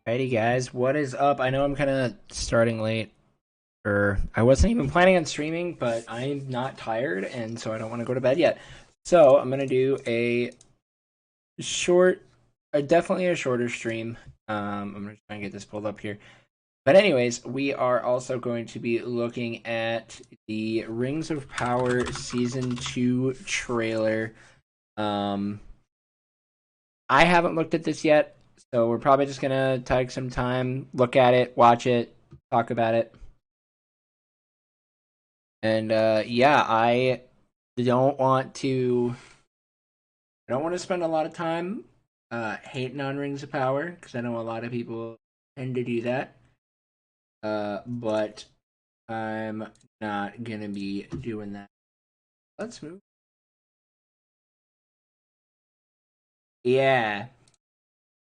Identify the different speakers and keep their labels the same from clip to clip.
Speaker 1: Alrighty, guys, what is up? I know I'm kind of starting late, or I wasn't even planning on streaming, but I'm not tired, and so I don't want to go to bed yet. So I'm gonna do a short, definitely a shorter stream. I'm gonna try and get this pulled up here. But anyways, we are also going to be looking at the Rings of Power Season 2 trailer. Um, I haven't looked at this yet. So we're probably just gonna take some time, look at it, watch it, talk about it. And yeah, don't want to I don't want to spend a lot of time hating on Rings of Power because I know a lot of people tend to do that. But I'm not gonna be doing that. Let's move. Yeah.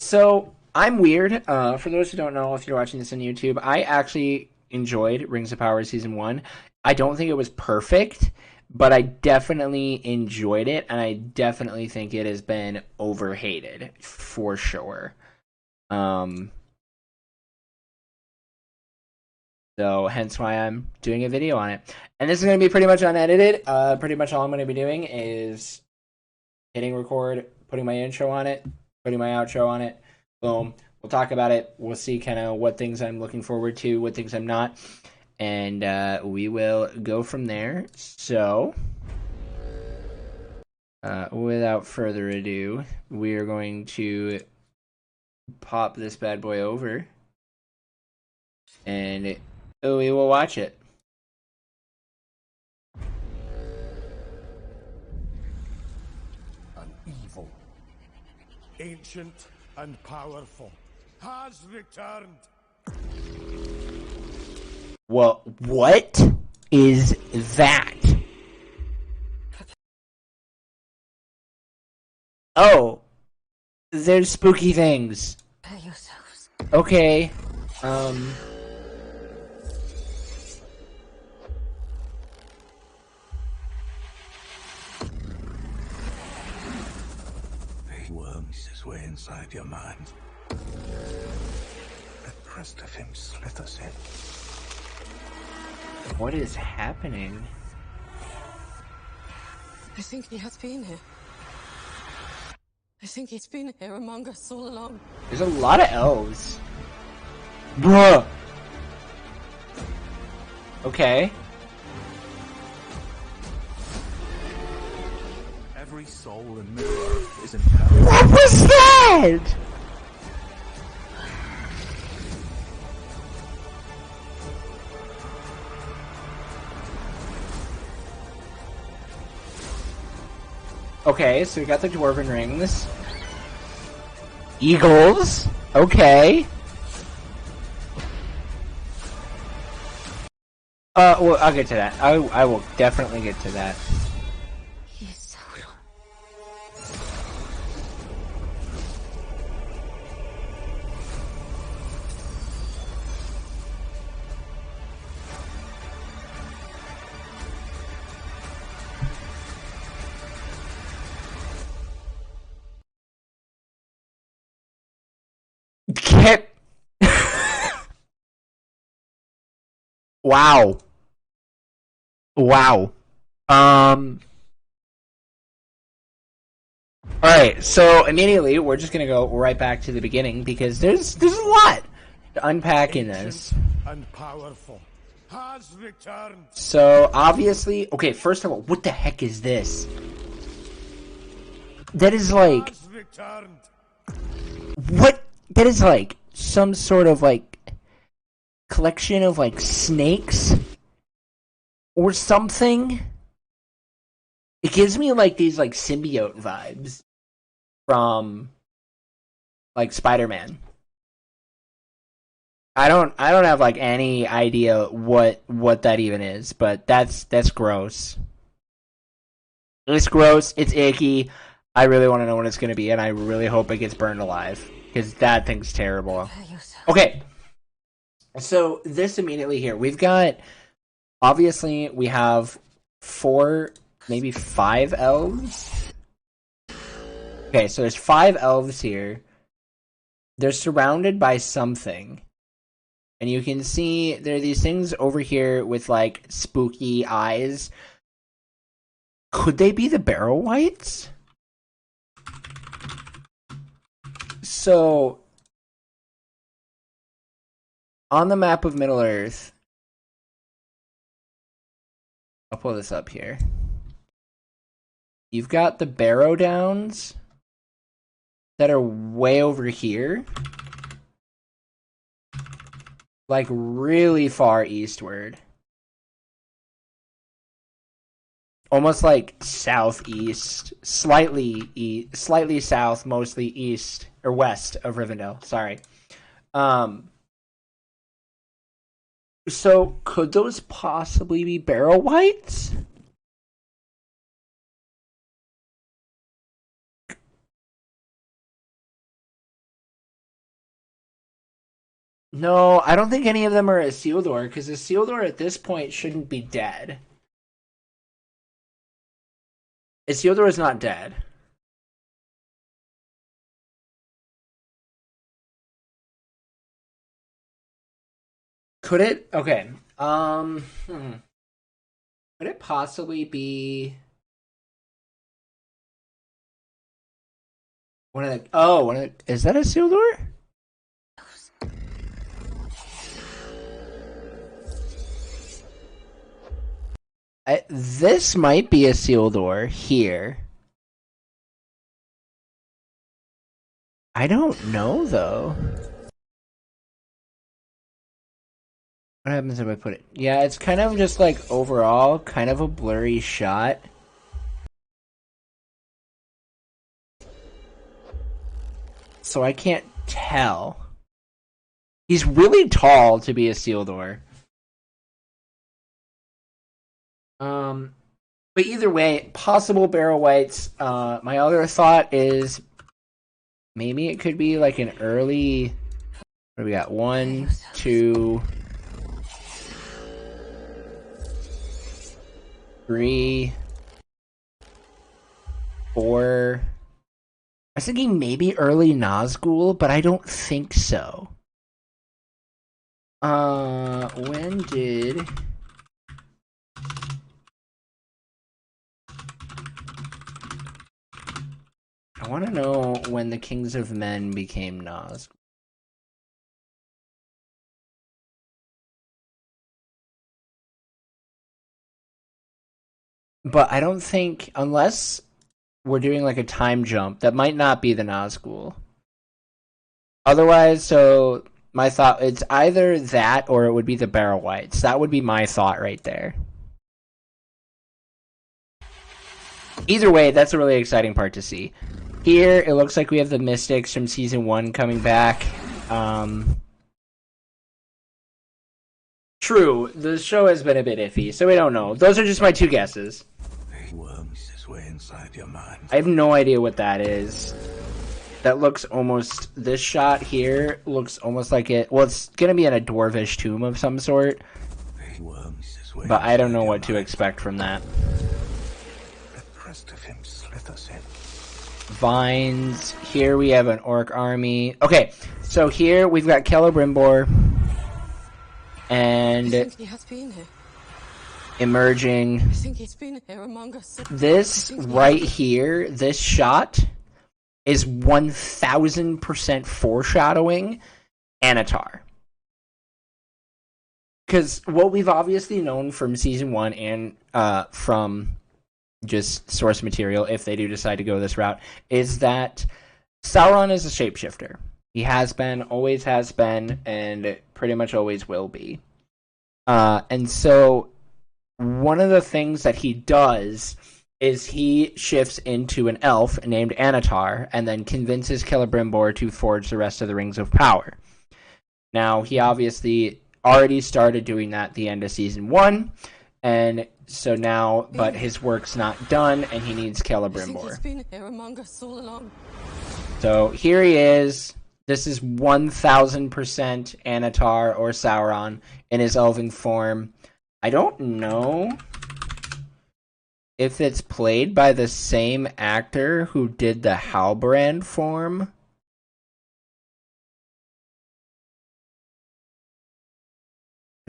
Speaker 1: So I'm weird. For those who don't know, if you're watching this on YouTube, I actually enjoyed Rings of Power Season 1. I don't think it was perfect, but I definitely enjoyed it, and I definitely think it has been overhated for sure. Um, so hence why I'm doing a video on it. And this is going to be pretty much unedited. Pretty much all I'm going to be doing is hitting record, putting my intro on it, putting my outro on it. Boom. We'll talk about it. We'll see kind of what things I'm looking forward to, what things I'm not. And we will go from there. So, without further ado, we are going to pop this bad boy over. And we will watch it.
Speaker 2: An evil, ancient and powerful, has returned.
Speaker 1: Well, what is that? Oh, there's spooky things.
Speaker 3: Prepare yourselves.
Speaker 1: Okay.
Speaker 2: He worms his way inside your mind. The crest of him slithers in.
Speaker 1: What is happening?
Speaker 3: I think he has been here. I think he's been here among us all along.
Speaker 1: There's a lot of elves. Bruh. Okay.
Speaker 2: Every soul in Middle-earth is empowered.
Speaker 1: What was that? Okay, so we got the dwarven rings. Eagles. Okay. Well, I'll get to that. I will definitely get to that.
Speaker 3: He is so long.
Speaker 1: Get. Wow. Wow. Alright, so immediately we're just gonna go right back to the beginning because there's a lot to unpack in this.
Speaker 2: And powerful, has returned.
Speaker 1: So obviously, okay, first of all, what the heck is this? That is like
Speaker 2: Has returned.
Speaker 1: what? That is like some sort of like collection of like snakes or something. It gives me like these like symbiote vibes from like Spider-Man. I don't have like any idea what that even is, but that's gross. It's gross, it's icky. I really want to know what it's going to be, and I really hope it gets burned alive because that thing's terrible.
Speaker 3: Prepare yourselves.
Speaker 1: Okay. So this immediately here, we've got obviously we have 4, maybe 5 elves. Okay, so there's 5 elves here. they're surrounded by something. And you can see there are these things over here with like spooky eyes. Could they be the Barrow Wights? So, on the map of Middle Earth, I'll pull this up here. You've got the Barrow Downs that are way over here. Like really far eastward. Almost like southeast, slightly south, mostly east or west of Rivendell. Sorry. So could those possibly be Barrow Wights? No, I don't think any of them are Isildur, because Isildur at this point shouldn't be dead. Isildur is not dead. Could it? Okay. Could it possibly be one of the? Oh, one of the. Is that Isildur? This might be Isildur here. I don't know though. What happens if I put it? Yeah, it's kind of just like overall kind of a blurry shot. So I can't tell. He's really tall to be Isildur. But either way, possible Barrow Wights. My other thought is maybe it could be like an early. What do we got? 1, 2, 3, 4. I was thinking maybe early Nazgul, but I don't think so. When did? I want to know when the Kings of Men became Nazgul. But I don't think, unless we're doing like a time jump, that might not be the Nazgul. Otherwise, so my thought, it's either that or it would be the Barrow Wights. That would be my thought right there. Either way, that's a really exciting part to see. Here, it looks like we have the Mystics from Season 1 coming back. True, the show has been a bit iffy, so we don't know. Those are just my two guesses.
Speaker 2: He worms his way inside your mind.
Speaker 1: I have no idea what that is. That looks almost... This shot here looks almost like it... Well, it's gonna be in a dwarvish tomb of some sort.
Speaker 2: He worms his way
Speaker 1: But I don't know
Speaker 2: inside
Speaker 1: what to
Speaker 2: your
Speaker 1: expect from that.
Speaker 2: The crest of him slithers in.
Speaker 1: Vines. Here we have an orc army. Okay, so here we've got Celebrimbor.
Speaker 3: I
Speaker 1: And
Speaker 3: think he has been here.
Speaker 1: emerging...
Speaker 3: I think he's been here among us.
Speaker 1: This right here, this shot, is 1000% foreshadowing Anatar. Because what we've obviously known from Season 1 and from just source material, if they do decide to go this route, is that Sauron is a shapeshifter. He has been, always has been, and pretty much always will be. And so one of the things that he does is he shifts into an elf named Anatar and then convinces Celebrimbor to forge the rest of the Rings of Power. Now, he obviously already started doing that at the end of Season 1, and so now, but his work's not done, and he needs
Speaker 3: I think
Speaker 1: Celebrimbor.
Speaker 3: he's been here among us all along.
Speaker 1: So here he is. This is 1000% Anatar or Sauron in his elven form. I don't know if it's played by the same actor who did the Halbrand form.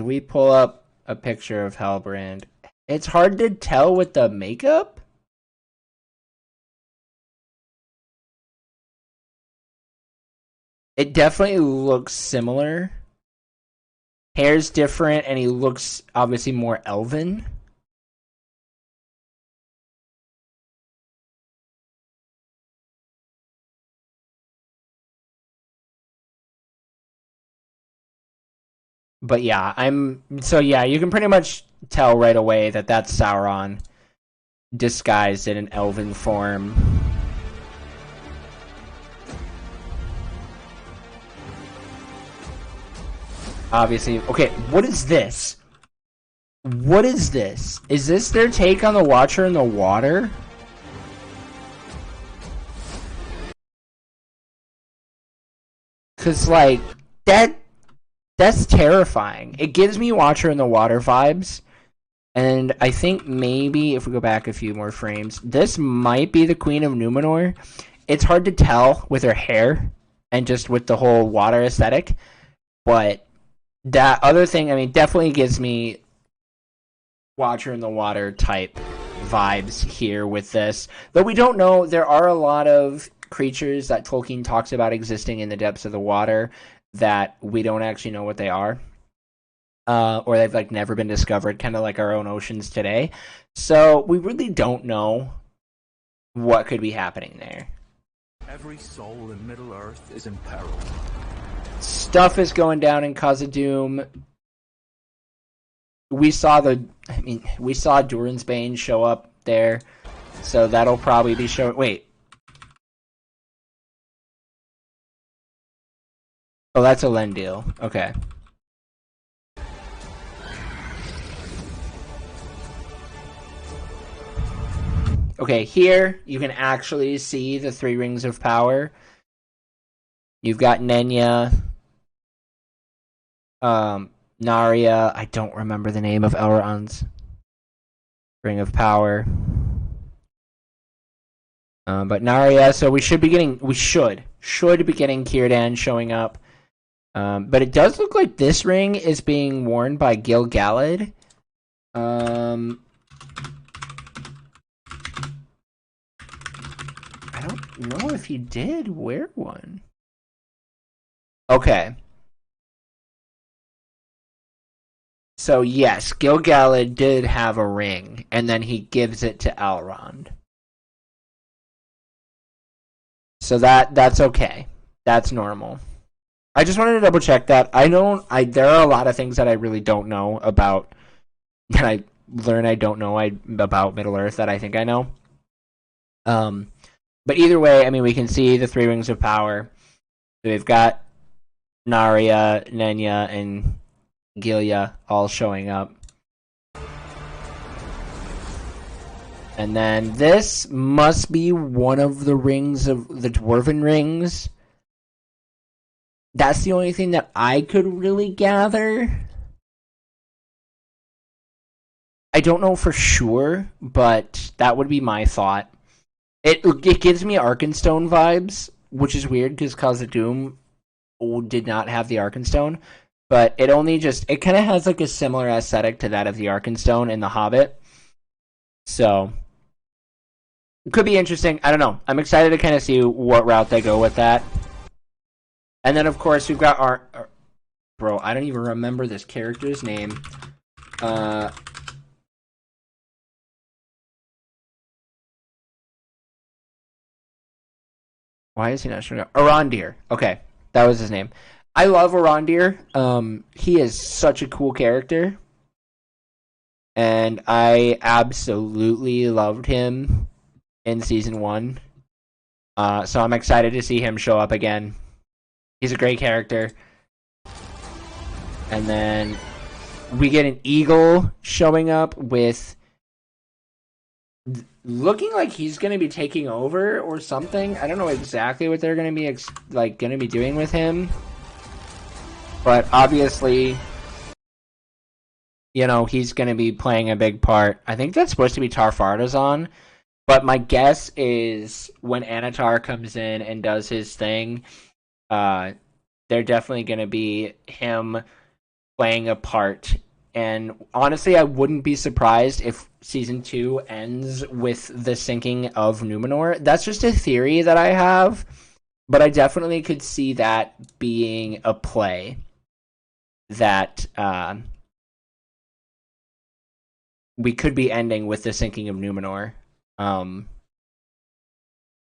Speaker 1: we pull up a picture of Halbrand. It's hard to tell with the makeup. It definitely looks similar. Hair's different, and he looks obviously more elven. But yeah, you can pretty much tell right away that that's Sauron disguised in an elven form. Obviously, okay, what is this? What is this? Is this their take on the Watcher in the water? Cause like that's terrifying. It gives me Watcher in the Water vibes. And I think maybe if we go back a few more frames, this might be the Queen of Numenor. It's hard to tell with her hair and just with the whole water aesthetic. But that other thing, I mean, definitely gives me Watcher in the Water type vibes here with this. Though we don't know, there are a lot of creatures that Tolkien talks about existing in the depths of the water that we don't actually know what they are. Or they've like never been discovered, kind of like our own oceans today. So we really don't know what could be happening there.
Speaker 2: Every soul in Middle Earth is in peril.
Speaker 1: Stuff is going down in Khazad-dûm. We saw Durin's Bane show up there, so that'll probably be showing. Wait. Oh, that's Elendil. Okay. Okay, here you can actually see the three rings of power. You've got Nenya, Narya. I don't remember the name of Elrond's ring of power. But Narya, so we should be getting Círdan showing up. But it does look like this ring is being worn by Gil-galad. I don't know if he did wear one. Okay. So yes, Gil-galad did have a ring, and then he gives it to Elrond. So that's okay. That's normal. I just wanted to double check that. There are a lot of things that I really don't know about, that I learn I don't know about Middle Earth that I think I know. But either way, I mean, we can see the three rings of power. So we've got Narya, Nenya, and Gilia all showing up. And then this must be one of the rings of the Dwarven rings. That's the only thing that I could really gather. I don't know for sure, but that would be my thought. It gives me Arkenstone vibes, which is weird because Khazad-dûm did not have the Arkenstone, but it kind of has like a similar aesthetic to that of the Arkenstone in The Hobbit. So it could be interesting. I don't know. I'm excited to kind of see what route they go with that. And then of course we've got our bro. I don't even remember this character's name. Why is he not showing up? Arondir. Okay, that was his name. I love Arondir. He is such a cool character. And I absolutely loved him in Season 1. So I'm excited to see him show up again. He's a great character. And then we get an eagle showing up with looking like he's going to be taking over or something. I don't know exactly what they're going to be doing with him. But obviously, you know, he's going to be playing a big part. I think that's supposed to be Tar-Farzadon. But my guess is when Annatar comes in and does his thing, they're definitely going to be him playing a part. And honestly, I wouldn't be surprised if season 2 ends with the sinking of Numenor. That's just a theory that I have, but I definitely could see that being a play that we could be ending with the sinking of Numenor.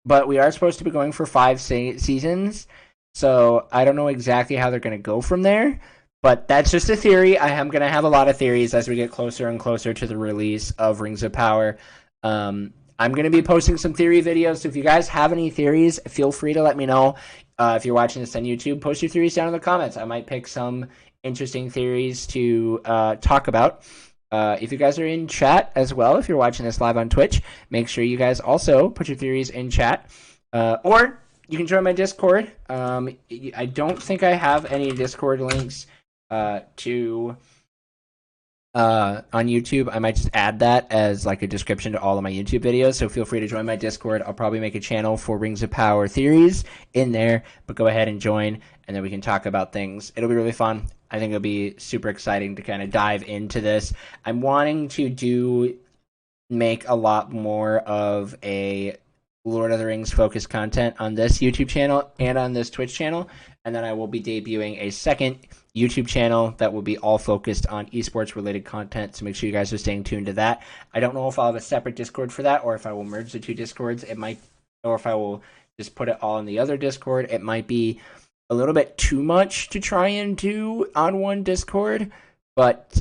Speaker 1: But we are supposed to be going for 5 seasons, so I don't know exactly how they're going to go from there. But that's just a theory. I am going to have a lot of theories as we get closer and closer to the release of Rings of Power. I'm going to be posting some theory videos, so if you guys have any theories, feel free to let me know. If you're watching this on YouTube, post your theories down in the comments. I might pick some interesting theories to talk about. If you guys are in chat as well, if you're watching this live on Twitch, make sure you guys also put your theories in chat. Or you can join my Discord. I don't think I have any Discord links on YouTube. I might just add that as like a description to all of my YouTube videos, so feel free to join my Discord. I'll probably make a channel for Rings of Power theories in there, but go ahead and join, and then we can talk about things. It'll be really fun. I think it'll be super exciting to kind of dive into this. I'm wanting to make a lot more of a Lord of the Rings focused content on this YouTube channel and on this Twitch channel, and then I will be debuting a second YouTube channel that will be all focused on esports related content, so make sure you guys are staying tuned to that. I don't know if I'll have a separate Discord for that, or if I will merge the 2 Discords. Or if I will just put it all in the other Discord. It might be a little bit too much to try and do on one Discord, but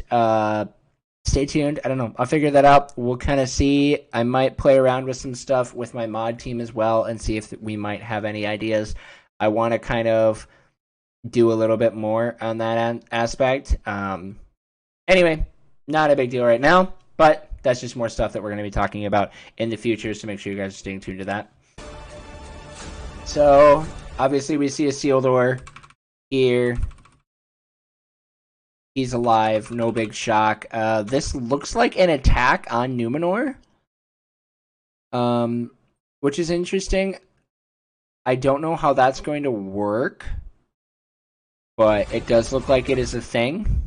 Speaker 1: stay tuned. I don't know. I'll figure that out. We'll kind of see. I might play around with some stuff with my mod team as well and see if we might have any ideas. I want to kind of do a little bit more on that aspect. Anyway, not a big deal right now, but that's just more stuff that we're going to be talking about in the future, so make sure you guys are staying tuned to that. So, obviously we see Isildur here. He's alive, no big shock. This looks like an attack on Numenor, which is interesting. I don't know how that's going to work, but it does look like it is a thing.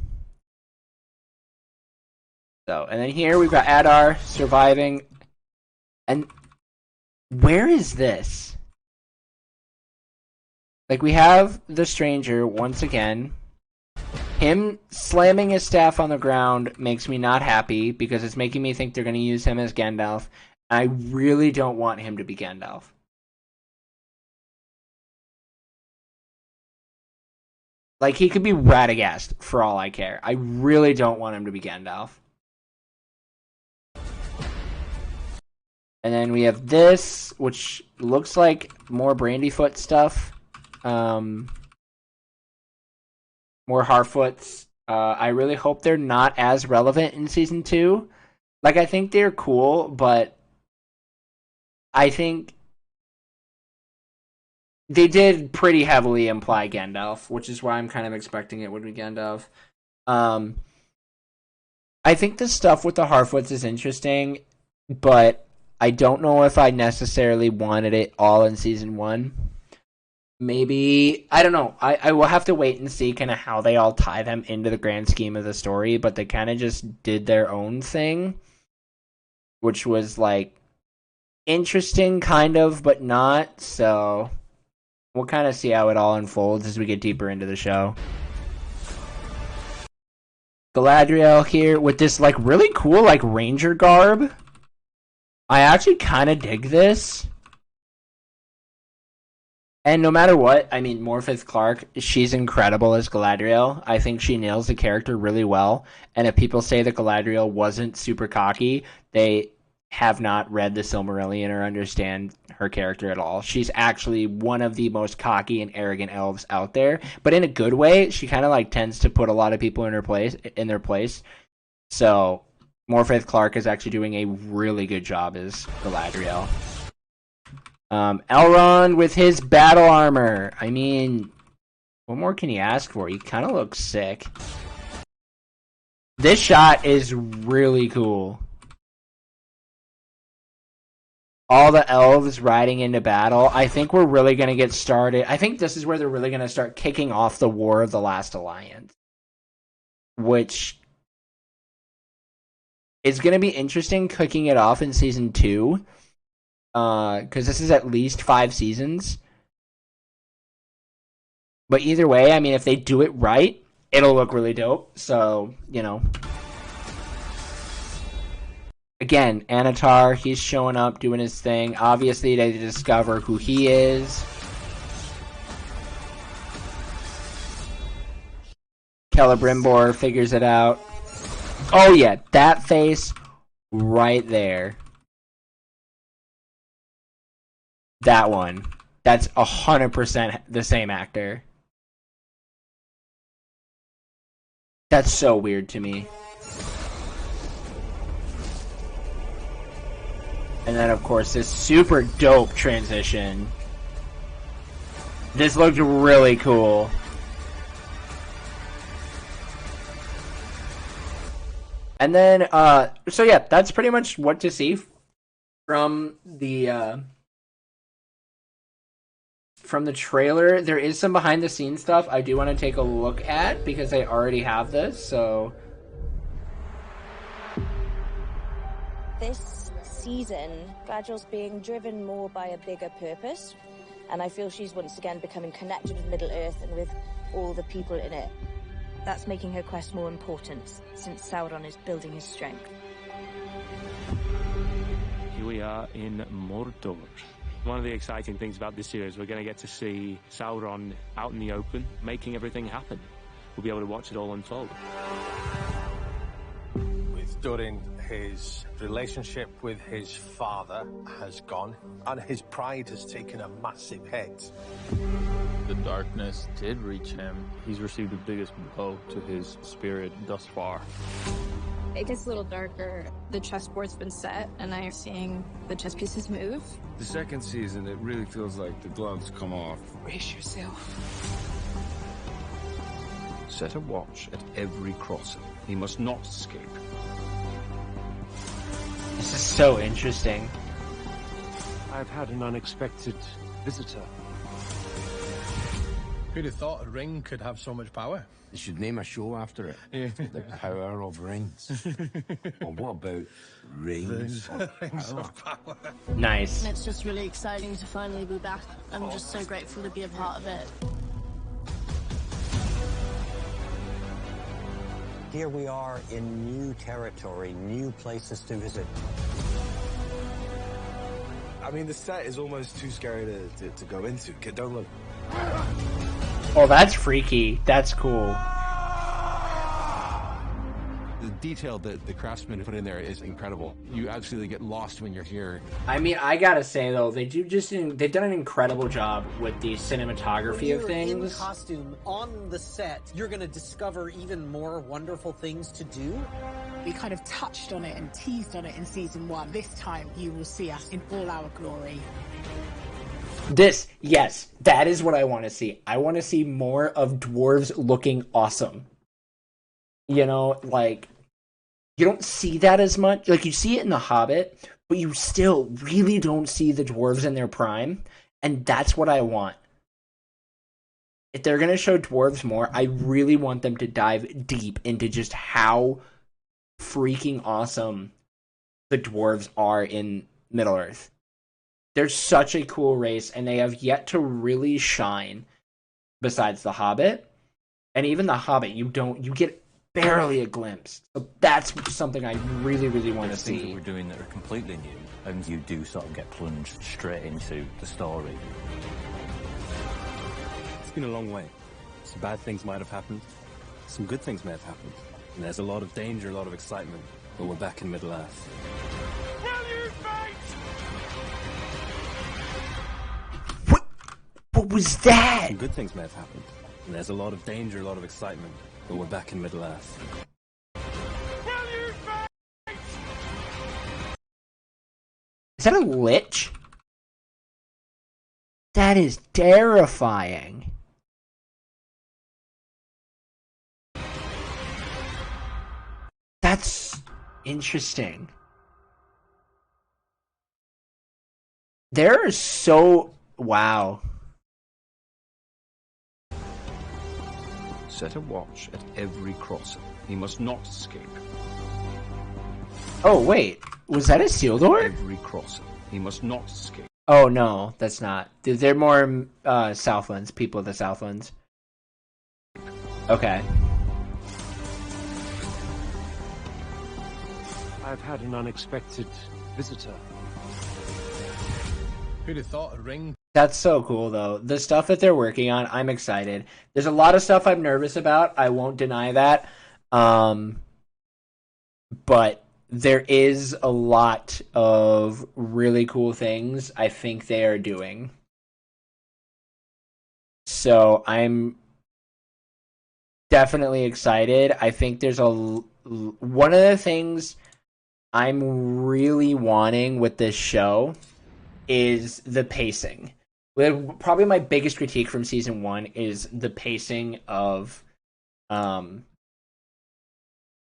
Speaker 1: So, and then here we've got Adar surviving. And where is this? Like, we have the stranger once again. Him slamming his staff on the ground makes me not happy because it's making me think they're going to use him as Gandalf. I really don't want him to be Gandalf. Like, he could be Radagast for all I care. I really don't want him to be Gandalf. And then we have this, which looks like more Brandyfoot stuff. More Harfoots. I really hope they're not as relevant in Season 2. Like, I think they're cool, but I think they did pretty heavily imply Gandalf, which is why I'm kind of expecting it would be Gandalf. I think the stuff with the Harfoots is interesting, but I don't know if I necessarily wanted it all in Season 1. Maybe, I don't know. I will have to wait and see kind of how they all tie them into the grand scheme of the story, but they kind of just did their own thing, which was, like, interesting, kind of, but not, so we'll kind of see how it all unfolds as we get deeper into the show. Galadriel here with this, like, really cool, like, ranger garb. I actually kind of dig this. And no matter what, I mean, Morpeth Clark, she's incredible as Galadriel. I think she nails the character really well. And if people say that Galadriel wasn't super cocky, they have not read the Silmarillion or understand her character at all. She's actually one of the most cocky and arrogant elves out there. But in a good way, she kind of like tends to put a lot of people in their place. So Morpeth Clark is actually doing a really good job as Galadriel. Elrond with his battle armor. I mean, what more can you ask for? He kind of looks sick. This shot is really cool. All the elves riding into battle. I think we're really going to get started. I think this is where they're really going to start kicking off the War of the Last Alliance. which is going to be interesting cooking it off in season 2. Because this is at least 5 seasons. But either way, I mean, if they do it right, it'll look really dope. So, you know. Again, Anatar, he's showing up, doing his thing. Obviously, they discover who he is. Celebrimbor figures it out. Oh yeah, that face right there. That one. That's 100% the same actor. That's so weird to me. And then, of course, this super dope transition. This looked really cool. And then, so yeah, that's pretty much what to see from the trailer. There is some behind the scenes stuff I do want to take a look at because I already have this, so.
Speaker 4: This season, Galadriel's being driven more by a bigger purpose, and I feel she's once again becoming connected with Middle-earth and with all the people in it. That's making her quest more important, since Sauron is building his strength.
Speaker 5: Here we are in Mordor. One of the exciting things about this series, we're going to get to see Sauron out in the open, making everything happen. We'll be able to watch it all unfold.
Speaker 2: With Durin, his relationship with his father has gone, and his pride has taken a massive hit.
Speaker 6: The darkness did reach him. He's received the biggest blow to his spirit thus far.
Speaker 7: It gets a little darker. The chessboard's been set, and I'm seeing the chess pieces move.
Speaker 8: The second season, it really feels like the gloves come off.
Speaker 3: Brace yourself.
Speaker 9: Set a watch at every crossing. He must not escape.
Speaker 1: This is so interesting.
Speaker 10: I've had an unexpected visitor.
Speaker 11: Who'd have thought a ring could have so much power?
Speaker 8: You should name a show after it. The Power of Rings. Or what about Rings of
Speaker 11: Rings
Speaker 8: Power?
Speaker 11: of Power.
Speaker 1: Nice.
Speaker 7: It's just really exciting to finally be back. I'm just so grateful to be a part of it.
Speaker 12: Here we are in new territory, new places to visit.
Speaker 13: I mean, the set is almost too scary to go into. Don't look.
Speaker 1: Oh, that's freaky. That's cool.
Speaker 14: The detail that the craftsmen put in there is incredible. You absolutely get lost when you're here.
Speaker 1: I mean, I gotta say though, they've done an incredible job with the cinematography of things.
Speaker 15: In costume on the set, you're gonna discover even more wonderful things to do.
Speaker 16: We kind of touched on it and teased on it in season 1. This time you will see us in all our glory.
Speaker 1: Yes, that is what I want to see. I want to see more of dwarves looking awesome. You know, like, you don't see that as much. Like, you see it in The Hobbit, but you still really don't see the dwarves in their prime. And that's what I want. If they're going to show dwarves more, I really want them to dive deep into just how freaking awesome the dwarves are in Middle-earth. They're such a cool race, and they have yet to really shine besides The Hobbit. And even The Hobbit, you get barely a glimpse. So that's something I really, really want to see.
Speaker 17: Things that we're doing that are completely new, and you do sort of get plunged straight into the story.
Speaker 10: It's been a long way. Some bad things might have happened. Some good things may have happened. And there's a lot of danger, a lot of excitement. But we're back in Middle-earth.
Speaker 1: What was that?
Speaker 10: Some good things may have happened. And there's a lot of danger, a lot of excitement. But we're back in Middle-earth.
Speaker 1: Is that a lich? That is terrifying. That's interesting. There are so... Wow.
Speaker 9: Set a watch at every crossing. He must not escape.
Speaker 1: Oh, wait. Was that a seal door?
Speaker 9: Every crossing. He must not escape.
Speaker 1: Oh, no, that's not. They're more Southlands, people of the Southlands. Okay.
Speaker 10: I've had an unexpected visitor.
Speaker 11: Who'd have thought a ring?
Speaker 1: That's so cool, though. The stuff that they're working on, I'm excited. There's a lot of stuff I'm nervous about. I won't deny that. But there is a lot of really cool things I think they are doing. So I'm definitely excited. I think there's one of the things I'm really wanting with this show is the pacing. Probably my biggest critique from season 1 is the pacing of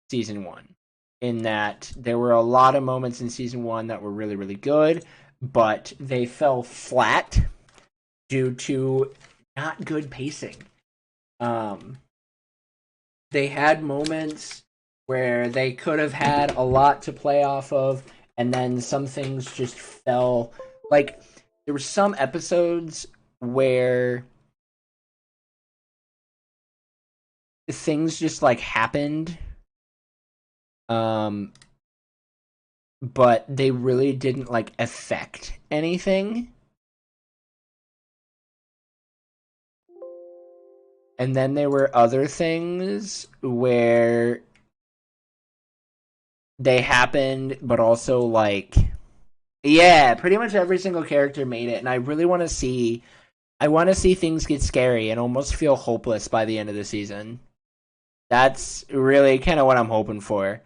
Speaker 1: season 1. In that there were a lot of moments in season 1 that were really, really good, but they fell flat due to not good pacing. They had moments where they could have had a lot to play off of, and then some things just fell. Like, there were some episodes where things just, like, happened, but they really didn't, like, affect anything. And then there were other things where they happened, but also, like, yeah, pretty much every single character made it, and I really want to see, things get scary and almost feel hopeless by the end of the season. That's really kind of what I'm hoping for.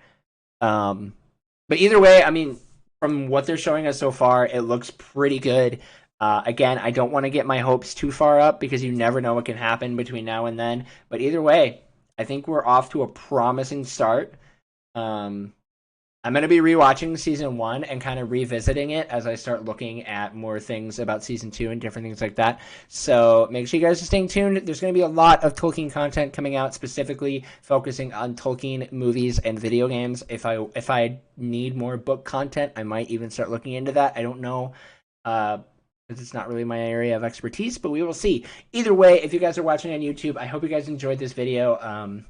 Speaker 1: But either way, I mean, from what they're showing us so far, it looks pretty good. Again, I don't want to get my hopes too far up because you never know what can happen between now and then. But either way, I think we're off to a promising start. I'm going to be rewatching season 1 and kind of revisiting it as I start looking at more things about season 2 and different things like that. So make sure you guys are staying tuned. There's going to be a lot of Tolkien content coming out, specifically focusing on Tolkien movies and video games. If I need more book content, I might even start looking into that. I don't know, because it's not really my area of expertise, but we will see. Either way, if you guys are watching on YouTube, I hope you guys enjoyed this video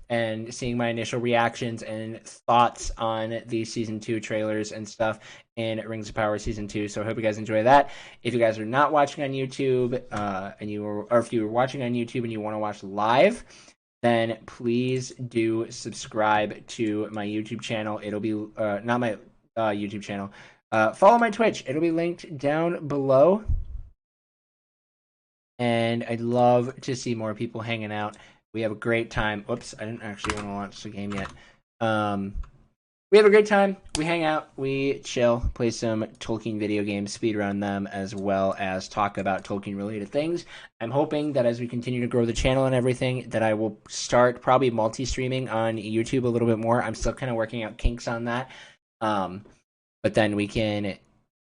Speaker 1: and seeing my initial reactions and thoughts on the Season 2 trailers and stuff in Rings of Power Season 2. So I hope you guys enjoy that. If you guys are not watching on YouTube, or if you were watching on YouTube and you want to watch live, then please do subscribe to my YouTube channel. It'll be, not my YouTube channel. Follow my Twitch. It'll be linked down below. And I'd love to see more people hanging out. We have a great time. Whoops, I didn't actually want to launch the game yet. We have a great time. We hang out. We chill. Play some Tolkien video games. Speedrun them. As well as talk about Tolkien-related things. I'm hoping that as we continue to grow the channel and everything, that I will start probably multi-streaming on YouTube a little bit more. I'm still kind of working out kinks on that. But then we can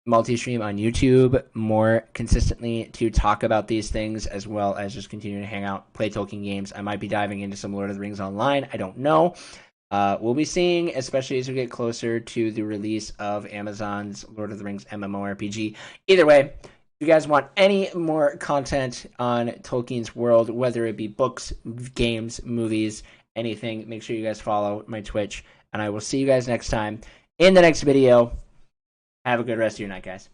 Speaker 1: multi-stream on YouTube more consistently to talk about these things, as well as just continue to hang out, play Tolkien games. I might be diving into some Lord of the Rings Online. I don't know. We'll be seeing, especially as we get closer to the release of Amazon's Lord of the Rings MMORPG. Either way, if you guys want any more content on Tolkien's world, whether it be books, games, movies, anything, make sure you guys follow my Twitch. And I will see you guys next time in the next video. Have a good rest of your night, guys.